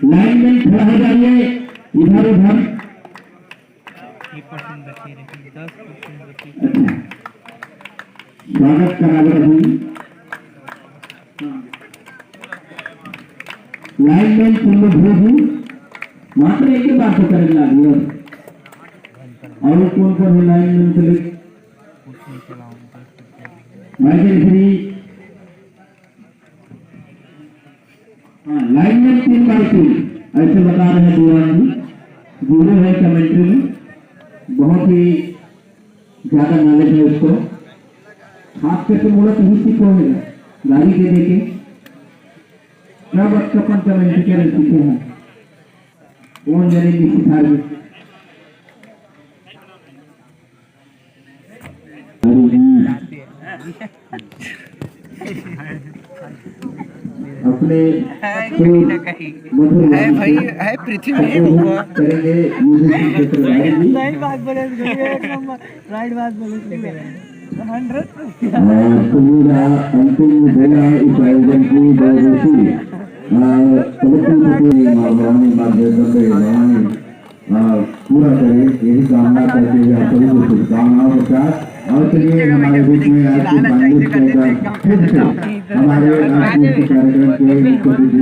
Lineman खड़ा हो जाइए इधर उधर। स्वागत करावे रही लाइनमैन तुम भेजू मात्र एक ही बात करेंगे आगे और कौन कौन है लाइनमैन चले मैडम श्री लाइनमैन 3x3 ऐसे बता रहे हैं दीवान जी जुड़े हैं कमेंट्री में बहुत ही ज्यादा नॉलेज है उसको खास करके बोला तो हिस्सी को है गाड़ी दे देके क्या बच्चा अपन कमेंट्री के सीखे हैं कौन जाने की सिखा रही अपने है भाई है पृथ्वी में करेंगे राइट बात बोले एक नंबर राइट बात बोले 100 पूरा अंतिम बेला इस आयोजन की बहुत पूरा करे यही कामना करते हुए आप सभी को शुभकामनाओं के साथ और चलिए हमारे बीच में आज के फिर से हमारे आज के कार्यक्रम के मुख्य अतिथि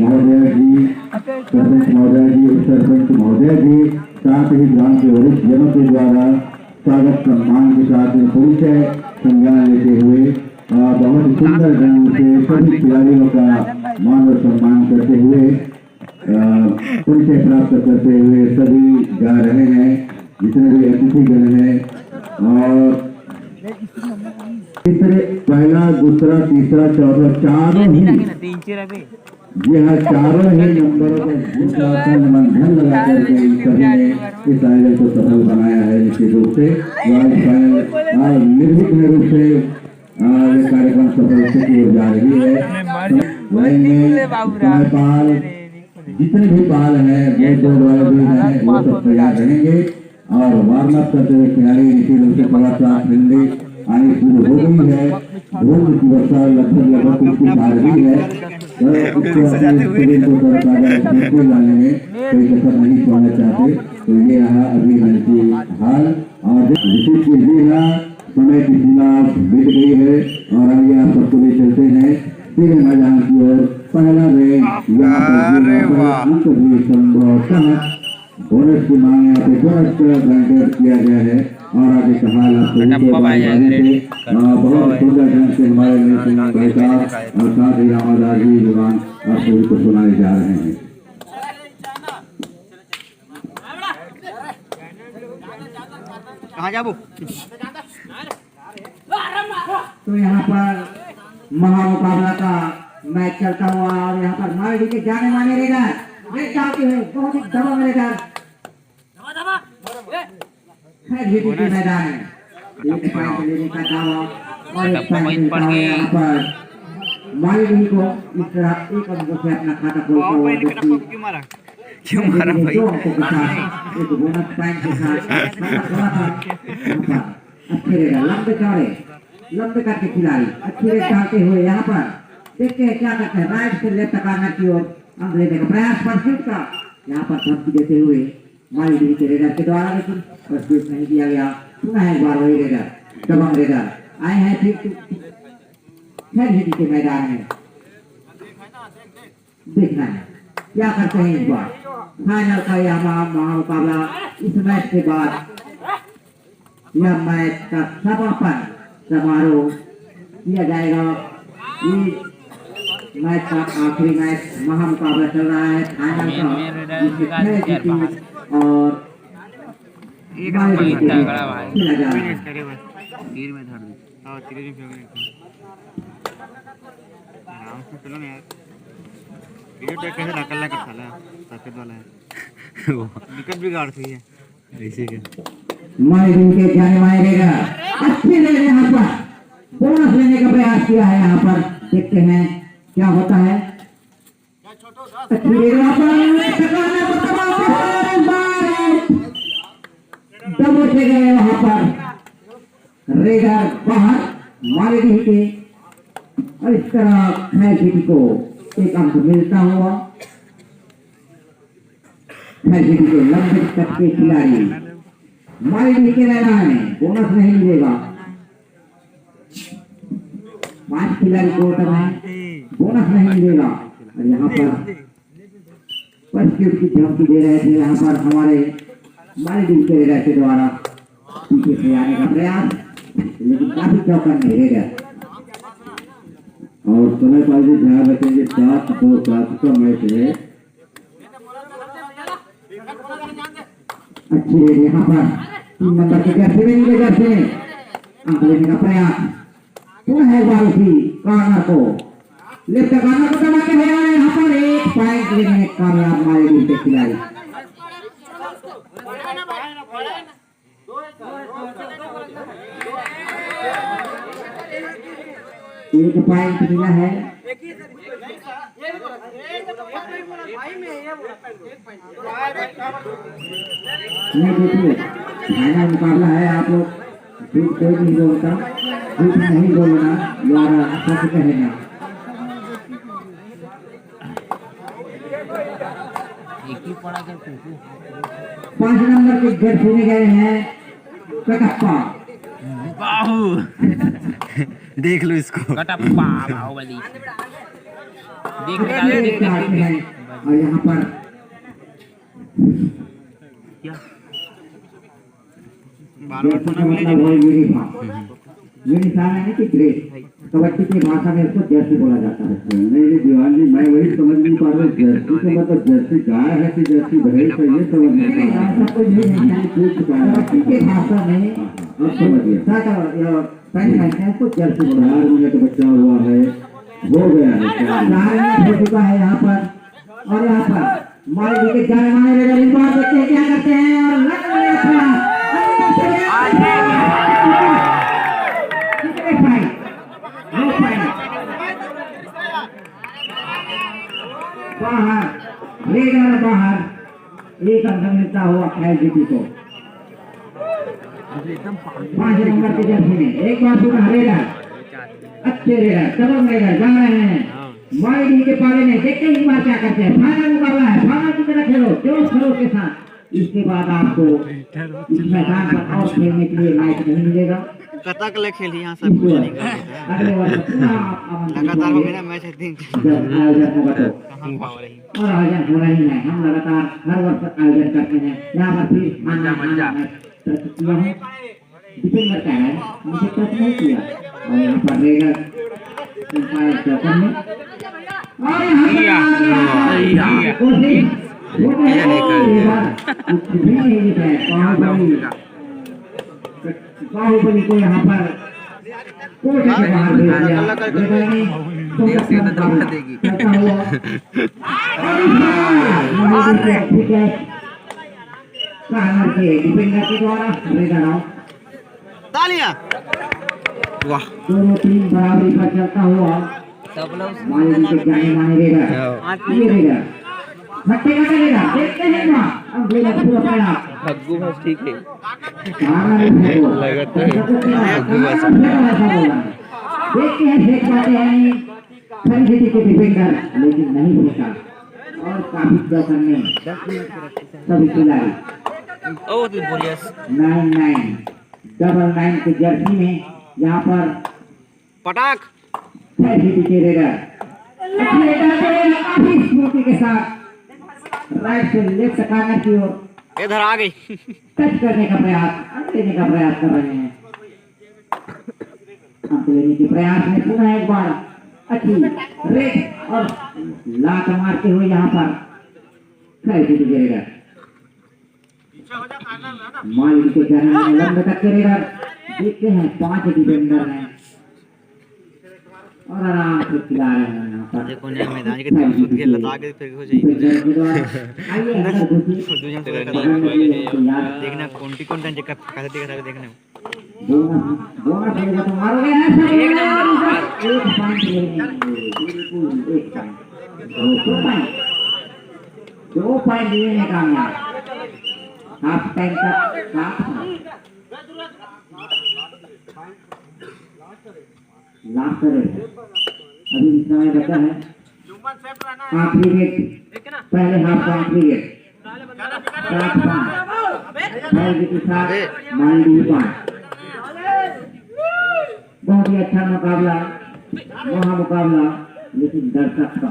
महोदय जी सरपंच महोदय जी उप सरपंच महोदय जी साथ ही ग्राम के वरिष्ठ जनों के द्वारा स्वागत सम्मान के साथ परिचय संज्ञान लेते हुए बहुत ही सुंदर ढंग से सभी खिलाड़ियों का मान और सम्मान करते हुए परिचय प्राप्त करते हुए सभी जा रहे हैं जितने भी अतिथिगण हैं और पहला दूसरा तीसरा चौथा चारों ही जी हाँ चारों ही नंबरों का मंथन लगा करके सभी ने इस आयोजन को सफल बनाया है निश्चित रूप से निर्विघ्न रूप से ये कार्यक्रम सफल की ओर जा रही है। लाइन में पाल जितने भी पाल हैं दो वाले भी हैं वो सब तैयार रहेंगे और वार्म अप करते हुए खिलाड़ी निश्चित रूप से थोड़ा सा ठंडी आनी शुरू हो गई है धूप की वर्षा लगभग कुछ आ रही है लाने में कोई कसर नहीं छोड़ना चाहते तो ये रहा अभी की हाल और विशेष समय की सीमा बीत गई है और आइए आप सबको भी चलते हैं सीधे मैदान की ओर पहला रेंज बोनस की मांग यहाँ पे बोनस ग्रांटेड किया गया है और आगे का हाल आपको बहुत सुंदर ढंग से हमारे और साथ ही रामादास जी जुबान आप सभी को सुनाए जा रहे हैं। कहाँ जाबू तो यहाँ पर महामुकाबला का मैच चलता हुआ और यहाँ पर मालडी के जाने माने रेडर चाहते हुए बहुत ही दबा रेडर के मैदान है एक पॉइंट लेने का दावा और एक पॉइंट यहाँ पर मालडी को इस तरह एक अंक से अपना खाता खोलता हुआ क्यों मारा भाई एक बोनस पॉइंट के साथ अच्छे रेडर लंबे करके खिलाड़ी अच्छे रेड चाहते हुए यहाँ पर देखते हैं क्या करते हैं राइट से लेफ्ट करना की ओर अंक लेने का प्रयास परस्यूट का यहाँ पर धमकी देते हुए मालडी के रेडर के द्वारा लेकिन परस्यूट नहीं किया गया पुनः एक बार वही रेडर दबंग रेडर आए हैं फिर के मैदान में देखना है क्या करते हैं इस बार फाइनल का यह महामुकाबला इस मैच के बाद यह मैच का समापन समारोह किया जाएगा। मैच का आखिरी मैच महामुकाबला चल रहा है फाइनल का और कैसे नकल कर साला ताकत वाला है विकेट भी गाड़ सही है ऐसे के माइडिंग के जाने मारेगा अच्छे ले यहाँ पर बोनस लेने का प्रयास किया है। यहाँ पर देखते हैं क्या होता है। दबोचे गए वहां पर रेडर बाहर मारे दी के और इस तरह खैर बेटी को एक अंक मिलता हुआ खैर बेटी के लंबे तक के खिलाड़ी मारे दी के रहना है, बोनस नहीं मिलेगा। 5 खिलाड़ी कोर्ट में, बोनस नहीं मिलेगा। और यहाँ पर परस्यूट की धमकी दे रहे थे, यहाँ पर हमारे मालदीव के रेडर के द्वारा पीछे से आने का प्रयास, लेकिन काफी चौकन नहीं रेडर। और समय पर भी ध्यान रखेंगे 7-2 का मैच है। अच्छी रेड यहाँ पर 3 नंबर के जर्सी में नीले जर्सी में अंक लेने का प्रयास, पुनः एक बार उसी कॉर्नर को लेफ्ट कॉर्नर को दबा के भेजा है। यहाँ पर 1 पॉइंट लेने में कामयाब मालदीव के खिलाड़ी। एक पॉइंट मिला है। नहीं देखिए, फाइनल मुकाबला है, आप लोग झूठ कोई नहीं बोलता, झूठ नहीं बोलना यार, सच कहना। 5 नंबर के जर्सी में गए हैं कटप्पा। देख लो इसको कटप्पा बाहुबली देख और यहाँ पर क्या यूनिफॉर्म है कि ड्रेस, कबड्डी की भाषा में इसको जर्सी बोला जाता है। नहीं दीवान जी, मैं वही समझ नहीं पा रहा, जर्सी का मतलब जर्सी गाय है कि जर्सी भैंस है, ये समझ नहीं पा रहा। ऐसा कुछ भी नहीं है, कबड्डी की भाषा में अब समझ गया। पैंट पहनते हैं, इसको जर्सी बोला जाता है। 4 मिनट बचा हुआ है, हो गया है 4 मिनट। 4 मिनट हो चुका है यहाँ पर। और यहाँ पर मालदीव के जाने माने रेडर इस बार देखते हैं क्या करते हैं, और लग गया बाहर, रेडर बाहर, एक अंक मिलता हुआ एलजीटी को। 5 नंबर के जर्सी में एक बार पूरा रेडर, अच्छे रेडर, सबक रेडर जा रहे हैं मालदीव के पाले में। देखते हैं इस बार क्या करते हैं। फाइनल मुकाबला है, फाइनल की तरह खेलो जोश खरोश के साथ। इसके बाद आपको इस मैदान पर और खेलने के लिए मैच नहीं मिलेगा। कतक ले खेली यहाँ सब कुछ नहीं कर सकते। अगले वर्ष पुनः आप आमंत्रित लगातार होंगे। मेरा मैच है दिन जब आयोजन होगा तो, और आयोजन हो रही है, हम लगातार हर वर्ष आयोजन करते हैं। यहाँ पर फिर दिसंबर का है, मुझे टच नहीं किया। और यहाँ पर रेडर चौकन में, और यहाँ पर कोशिश बाहुबली को यहाँ पर कोर्ट के बाहर भेज दिया। के डिफेंडर के द्वारा रेडर आउट। तालियां। वाह, दोनों टीम बराबरी पर चलता हुआ मालदीव के जाने माने रेडर, ये रेडर हट्टे का रेडर, देखते हैं ना अब रेडर पूरा पाया भग्गू बस ठीक है लगता है देखते हैं, देख पाते हैं खरीदी के डिफेंडर, लेकिन नहीं होता। और काफी चौकन में सभी खिलाड़ी 9-9 के जर्सी में यहाँ पर पटाख खरीदी के रेडर काफी स्मूथी के साथ राइट से लेफ्ट कॉर्नर की ओर इधर आ गई। टच करने का प्रयास, अंक लेने का प्रयास कर रहे हैं। अंक लेने के प्रयास में पुनः एक बार अच्छी रेड और लात मारते हुए यहाँ पर खरीदी गिरेगा। मालदीव के जाने में लंबे तक गिरेगा। देखते हैं 5 डिफेंडर हैं और आराम से खिला रहे हैं यहाँ पर। देखो नया मैदान के तरफ सूट के लता के फिर हो जाएगी। देखना कौन-सी कौन सी जगह कैसे दिख रहा है देखना। बोनस मिलेगा तो मारोगे ऐसा एक पॉइंट बिल्कुल एक पॉइंट 2 पॉइंट लिए हैं कामयाब। हाफ टाइम तक लास्ट रेड अभी समय बचा है आखिरी रेड पहले हाफ का आखिरी रेड 7-5 के साथ मालदीव 5 बहुत ही अच्छा मुकाबला मुकाबला लेकिन दर्शक का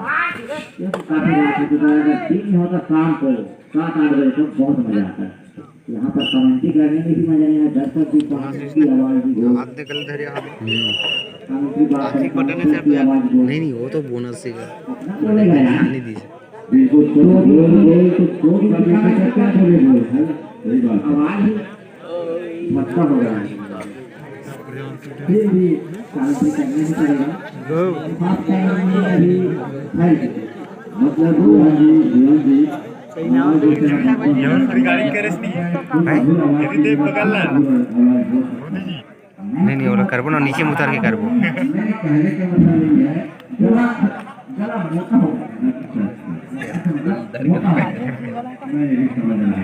काफी रात हो चुका है। अगर टीम में होता शाम को 7-8 बजे तक बहुत मजा आता है। यहाँ पर कमेंट्री करने में भी मजा नहीं है, दर्शक की कमेंट्री आवाज भी नहीं वो तो बोनस से नहीं दी बिल्कुल आवाज ही धक्का हो रहा है। फिर भी कमेंट्री करने ही पड़ेगा। हाफ टाइम में अभी मतलब नहीं वो करबो ना नीचे में उतार के करबो कहने का मतलब ये है गला मोटा हो मैं ये समझ रहा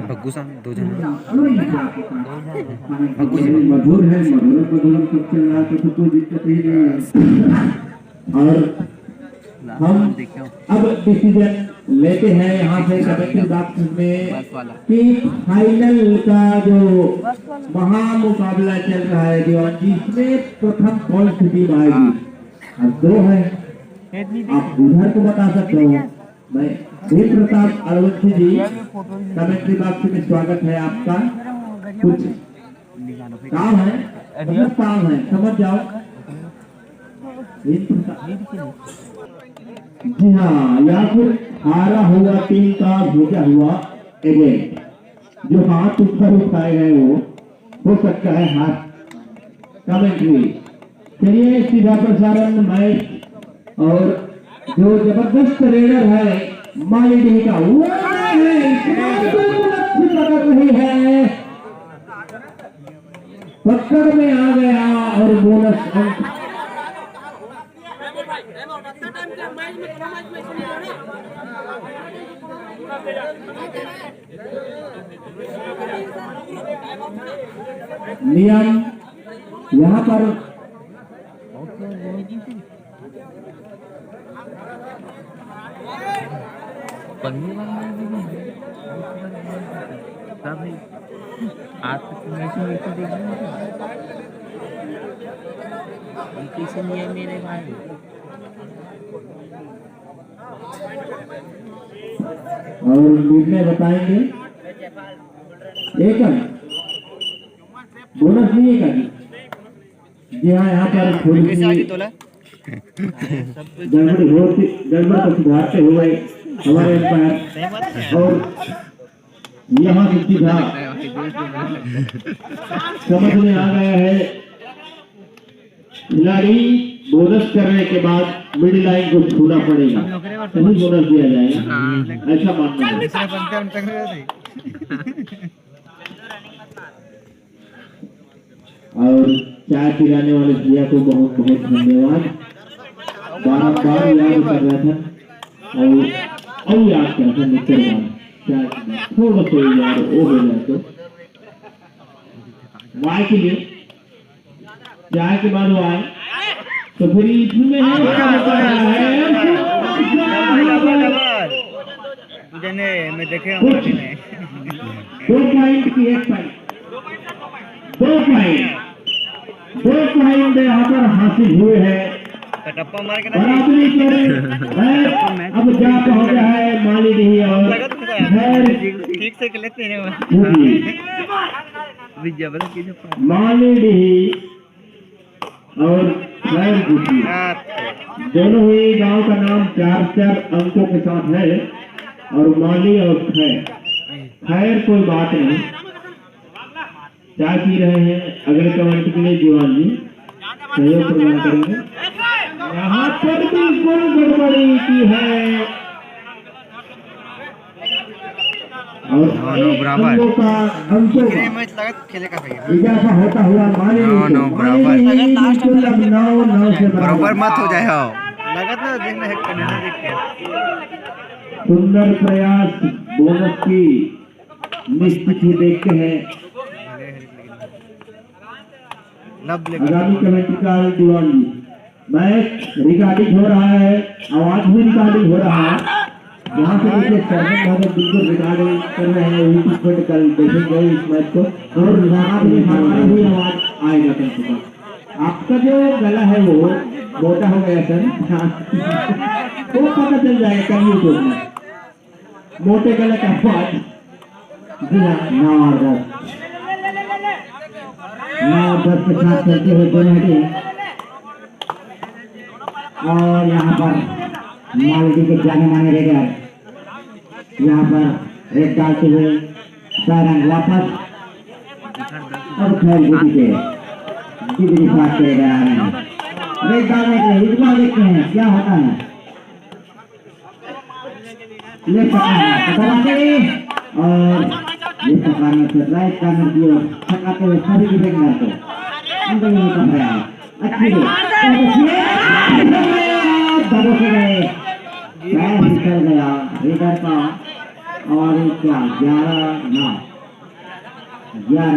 भग्गू सा 2 जन मधुर है मधुर सब चल रहा तो कोई दिक्कत ही नहीं है। और हम अब डिसीजन लेते हैं यहाँ से कमेटी बॉक्स में कि फाइनल का जो महामुकाबला चल रहा है दीवान जी, इसमें प्रथम कौन सी टीम आएगी। अब 2 है, आप उधर को बता सकते हो। मैं देव प्रताप अरवंशी जी कमेटी बॉक्स में स्वागत है आपका। कुछ काम है, बहुत काम है, समझ जाओ। जी हाँ, या फिर हारा हुआ टीम का भेजा हुआ एजेंट जो हाथ ऊपर उठाए गए वो हो सकता है हाथ कमेंट्री। चलिए सीधा प्रसारण मैच और जो जबरदस्त रेडर है मालिडी का वो है, पकड़ रही है, पकड़ में आ गया और बोनस अंक नियम यहाँ पर कैसे नहीं है मेरे भाई और निर्णय बताएंगे। एक बोनस नहीं है जी हाँ, यहाँ पर थोड़ी सी गड़बड़ को सुधारते हुए हमारे एम्पायर और यहाँ से सीधा समझ में आ गया है खिलाड़ी बोनस करने के बाद मिडिल लाइन को छूना पड़ेगा, तभी बोनस दिया जाएगा, ऐसा मानना है। और चाय पिलाने वाले भैया को बहुत बहुत धन्यवाद। बार-बार याद कर रहा था और याद कर रहा था मित्र चाय थोड़ा सा यार वो हो जाए तो वाई के लिए चाय के बाद वो आए तो फिर इसमें है मैं देखे 2 पॉइंट की 1 पॉइंट 2 पॉइंट यहाँ पर हासिल हुए हैं। बराबरी पर अब क्या पहुंचा है मालिनी और ठीक से लेते हैं मालिनी और दोनों ही गांव का नाम 4 अंकों के साथ है और माली और खैर कोई बात नहीं। चाय पी रहे हैं, अगले कमेंट के लिए दीवान जी सहयोग प्रदान करेंगे। यहाँ पर बिल्कुल गड़बड़ी की है और अंकों का इजाफा होता हुआ माने बराबर मत हो जाए हो सुंदर प्रयास बोनस की निश्चित ही देखते हैं आगामी कमेटी का दीवान जी मैच रिकॉर्डिंग हो रहा है, आवाज भी रिकॉर्डिंग हो रहा है। यहाँ से देखिए सरपंच महोदय बिल्कुल रिकॉर्डिंग कर रहे हैं, यूट्यूब पर कल देखेंगे इस मैच को और यहाँ भी हमारा भी आवाज आएगा कम से कम। आपका जो गला है वो मोटा हो गया सर, वो पता चल जाएगा कल यूट्यूब में मोटे गले का आवाज। जी हाँ, 9-10 के साथ चलते हुए दोनों टीम और यहाँ पर मालदी के जाने माने रेडर यहाँ पर रेड डालते हुए रंग वापस और खैर गुटी के डिग्री पास करे जा रहे हैं रेड डालने के लिए। इस बार देखते हैं क्या होता है। ले और ये सकाने से राइट कार्नर की ओर सकाते हुए सभी डिफेंडर को अंदर में निकल रहा है। अच्छी दबो से गए पैर निकल गया रेडर का और क्या 11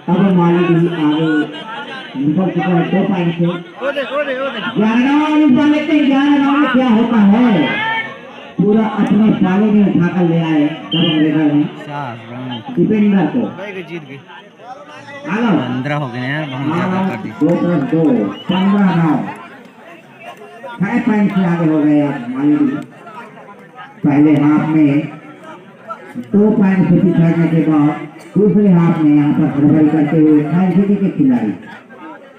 अब माली भी आगे निकल चुका है 2 पॉइंट से 11 लेते हैं। 11 में क्या होता है पूरा अपने साले में उठाकर ले आए डबल रेडर ने डिफेंडर को जीत गए। 15 हो गए यार, बहुत ज्यादा कर दी। 2+2 15-9 6 पॉइंट से आगे हो गए अब माली। पहले हाफ में 2 पॉइंट से पिछड़ने के बाद दूसरे हाफ में यहाँ पर हड़बड़ी करते हुए आईसीटी के खिलाड़ी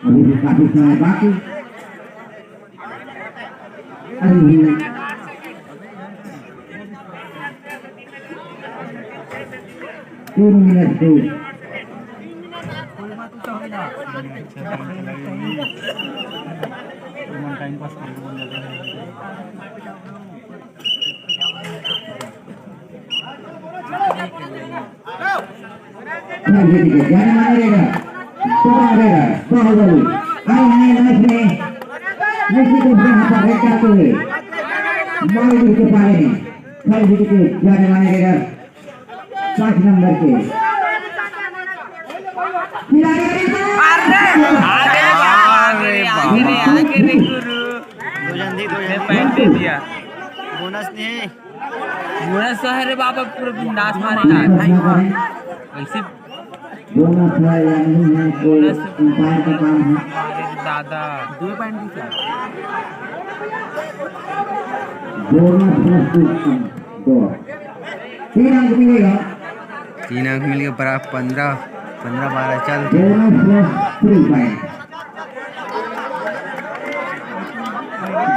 अभी भी काफी समय बाकी। अभी 3 मिनट से टाइम पास जाने माने रहेगा बाहुबली आए मैच में निश्चित रूप से यहाँ पर रेड करते हुए मालदीव के पाले में खैर के जाने माने रहेगा 5 नंबर के बोनस नहीं बोनस तो है रे बाबा, पूरा बिंदास मारेगा ऐसे बोनस है या नहीं है कोई अंपायर का काम है। दादा 2 पॉइंट की क्या बोनस प्लस 2 3 अंक मिलेगा। 3 अंक मिल गया बराबर 15-12 चल। Bonus plus 3 point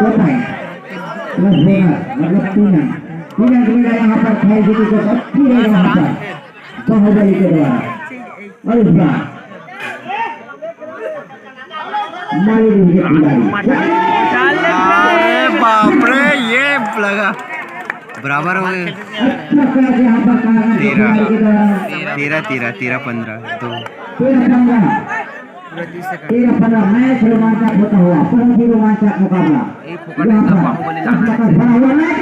2 point plus bonus मतलब 3 अंक मिलेगा यहाँ पर खैर जीती को अच्छी रहेगा यहाँ पर बाहुबली के द्वारा। और इस बार मालदीव के खिलाड़ी बाप रे ये लगा बराबर हो गए। अच्छा कैच यहाँ पर कारण खिलाड़ी के द्वारा 13-15 2 13-15 मैच रोमांचक होता हुआ बहुत ही रोमांचक मुकाबला बना हुआ मैच।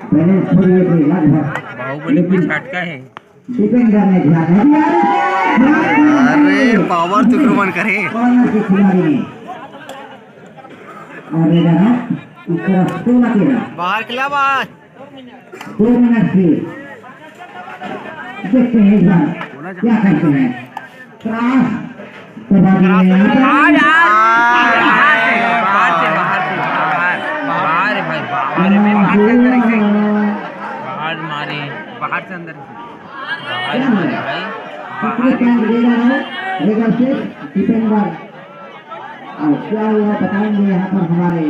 पहले छोड़िए थे लगभग बाहुबली पे झटका है। डिफेंडर ने ध्यान दिया अरे पावर तुक्रमण करे कॉर्नर के खिलाड़ी ने और रेडर इस तरफ 16 बाहर खिला बाहर 2 मिनट से देखते हैं इस बार क्या करते हैं। क्रॉस दबा दिए बाहर से अंदर डिफेंडर और क्या हुआ बताएंगे यहाँ पर हमारे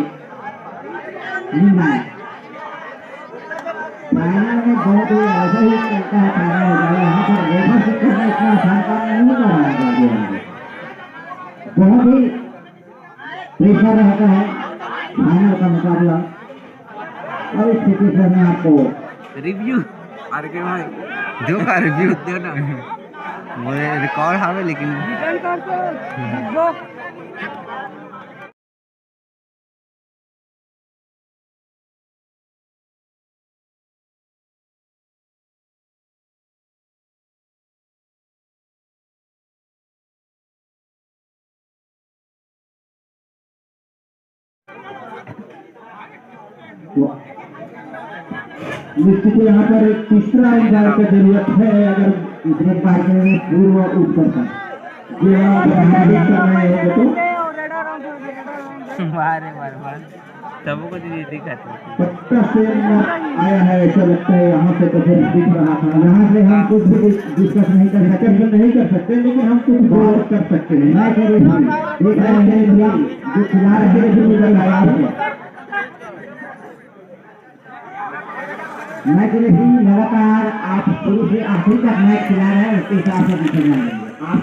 फाइनल में बहुत ही ऐसा ही चलता है। फाइनल हो जाएगा यहाँ पर रेफर से करना इतना आसान काम नहीं कर रहा है। बहुत ही प्रेशर रहता है फाइनल का मुकाबला और इस स्थिति से मैं आपको रिव्यू दो का रिव्यू दो ना वो रिकॉर्ड हावे लेकिन निश्चित यहाँ पर एक तीसरा इंसान की जरूरत है अगर इतने पार्क में पूर्व उत्तर का जी हाँ अगर हमारे कर रहे होंगे तो सबको दिखाते पट्टा से आया है ऐसा लगता है यहाँ से तो फिर दिख रहा था यहाँ से हम कुछ भी डिस्कस नहीं कर सकते लेकिन हम कुछ गौर कर सकते हैं ना कि देख रहे हैं जो खिला रहे हैं जो निकल आया है मैच नहीं लगातार आप शुरू से आखिर तक मैच खिला रहे हैं उसके हिसाब से निकल जाएंगे आप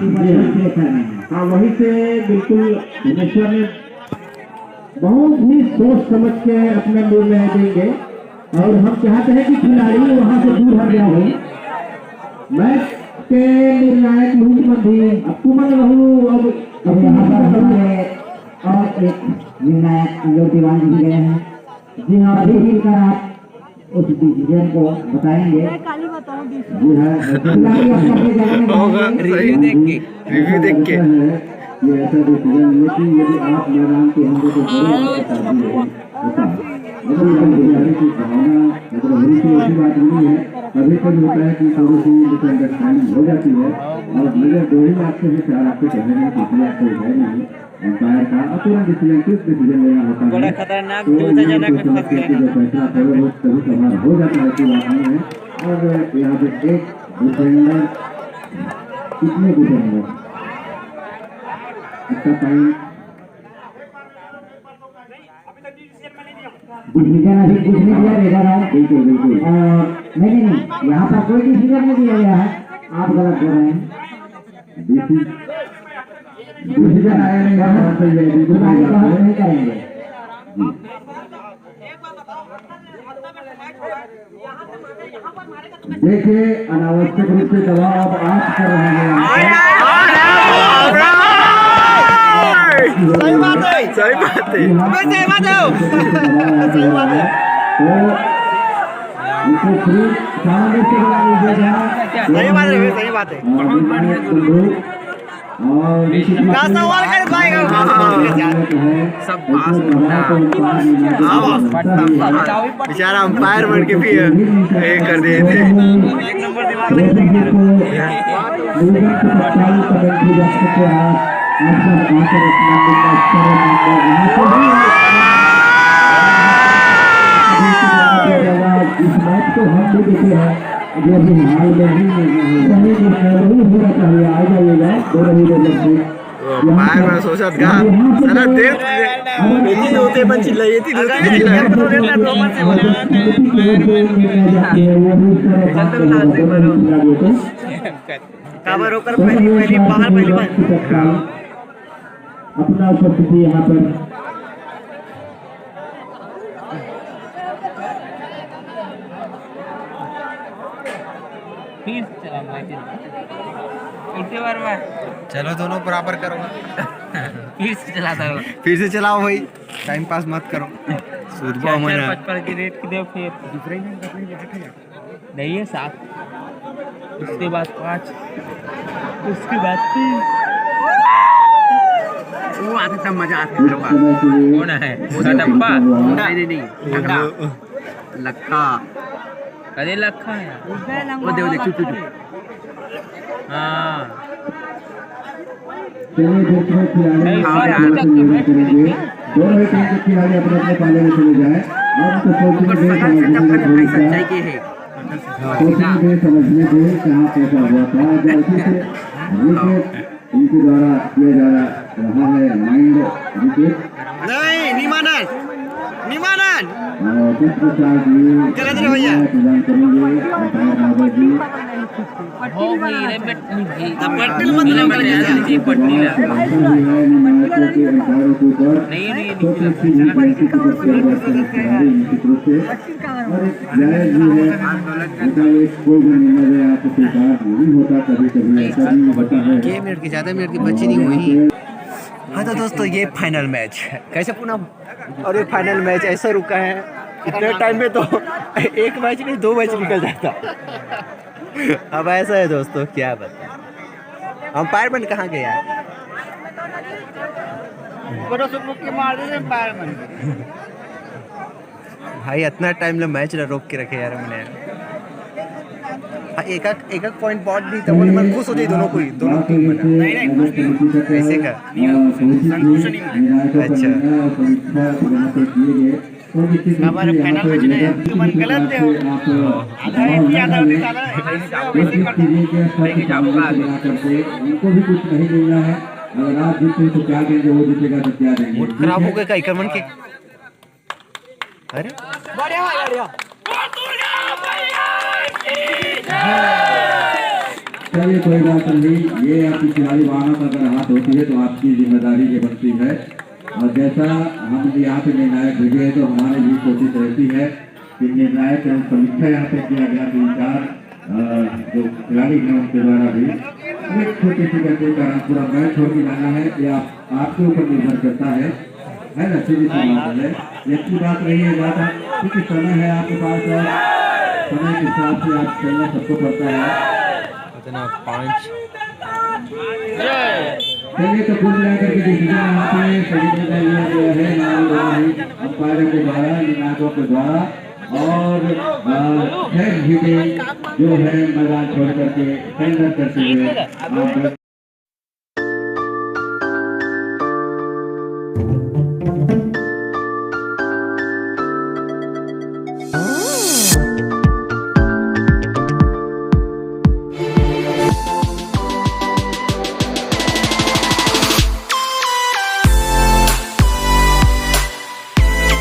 हाँ वहीं से बिल्कुल भुवनेश्वर ने बहुत ही सोच समझ के अपना निर्णय देंगे और हम चाहते हैं कि खिलाड़ी वहां से दूर हट गया हो मैच के निर्णायक लूटबंदी अक्टूबर रहू अब यहाँ पर हमारे और एक निर्णायक लोग दीवान दिए गए हैं जी हाँ अभी मिलकर आप उस डिसीजन को बताएंगे जी हाँ रिव्यू देख के ये ऐसा डिसीजन है कि यदि आप मैदान के हमको तो बता दिए होता की भावना मतलब होनी की ऐसी बात नहीं है कभी कभी होता है कि थोड़ी सी मिसअंडरस्टैंडिंग हो जाती है और मुझे 2 ही आपसे से 4 आपसे कहने में पिछले आपको है नहीं अंपायर का अपना डिसीजन किस डिसीजन लेना होता है बड़ा खतरनाक दुविधाजनक में फंस गए जो फैसला थोड़ा बहुत कभी कभार हो जाता है कि बात नहीं है और यहाँ पे एक डिफेंडर कितने डिफेंडर इसका टाइम डिसीजन अभी कुछ नहीं दिया रहेगा ना बिल्कुल बिल्कुल नहीं यहाँ पर कोई डिसीजन नहीं दिया गया है आप गलत बोल रहे हैं डिसीजन आया नहीं है बिल्कुल नहीं करेंगे देखिए अनावश्यक रूप से दबाव अब आप कर रहे हैं सही बात है सही बात है सवाल कर पाएगा सब बेचारा अंपायर बन के भी कर दिए थे एक नंबर दिमाग इस मैच को हम भी देखे हैं जो अभी हाल में ही नहीं होना चाहिए आ जाइएगा मैं सोचा था सारा देर इतनी होते बन चिल्लाई थी काबर होकर पहली बाहर पहली बार अपना उपस्थिति यहाँ पर चलो दोनों बराबर करो फिर से चलाओ भाई टाइम पास मत करो सूरबा मना 55 की रेट की दे फिर नहीं है 7 उसके बाद 5 उसके बाद 3 वो आता था मजा आता है कौन है डब्बा नहीं लक्का अरे लक्का है वो देख चुप हाँ दोनों ही टीम के खिलाड़ी अपने अपने पाले में चले जाए और उनको समझने दे कहाँ कैसा हुआ था जैसे इनके द्वारा किया जा रहा है माइंड विकेट नहीं निमानन किस प्रकार की प्रदान करेंगे मिनट की ज्यादा मिनट की बच्ची नहीं हुई। हाँ तो दोस्तों ये फाइनल मैच कैसे पूनम और ये फाइनल मैच ऐसा रुका है इतने टाइम में तो एक मैच नहीं 2 मैच निकल जाता। अब ऐसा है दोस्तों क्या बता अंपायर बन कहाँ गया बड़ो से मुक्के मार दे पैर में भाई इतना टाइम ला मैच ला रोक के रखे यार मैंने। हाँ, एक पॉइंट बहुत भी था वो मैं खुश हो जाई दोनों टीम बना ऐसे का। अच्छा हमारे फाइनल मैच ने मन गलत है आधा उनको भी कुछ नहीं मिलना है। अगर आप जीते तो क्या देंगे, वो जीतेगा तो क्या देंगे। मूड खराब हो गया का मन के। अरे चलिए कोई बात नहीं, ये आपकी खिलाड़ी वाहन अगर हाथ होती है तो आपकी जिम्मेदारी ये बनती है। और जैसा हम यहाँ पे निर्णायक भेजे हैं तो हमारी भी कोशिश रहती है कि निर्णायक समीक्षा यहाँ पे किया गया 3-4 जो खिलाड़ी हैं उनके द्वारा भी एक छोटी सी गलती का पूरा मैच छोड़ के जाना है, या आपके ऊपर निर्भर करता है ना। सीधी सी बात है, ये अच्छी बात रही है बात, क्योंकि समय है आपके पास, समय के हिसाब से आप चलना सबको पड़ता है। चलिए तो कुल मिलाकर के डिसीजन यहाँ पे सही जगह लिया गया है अंपायरों के द्वारा, निर्णायकों के द्वारा। और जो है मैदान छोड़ करके सरेंडर करते हुए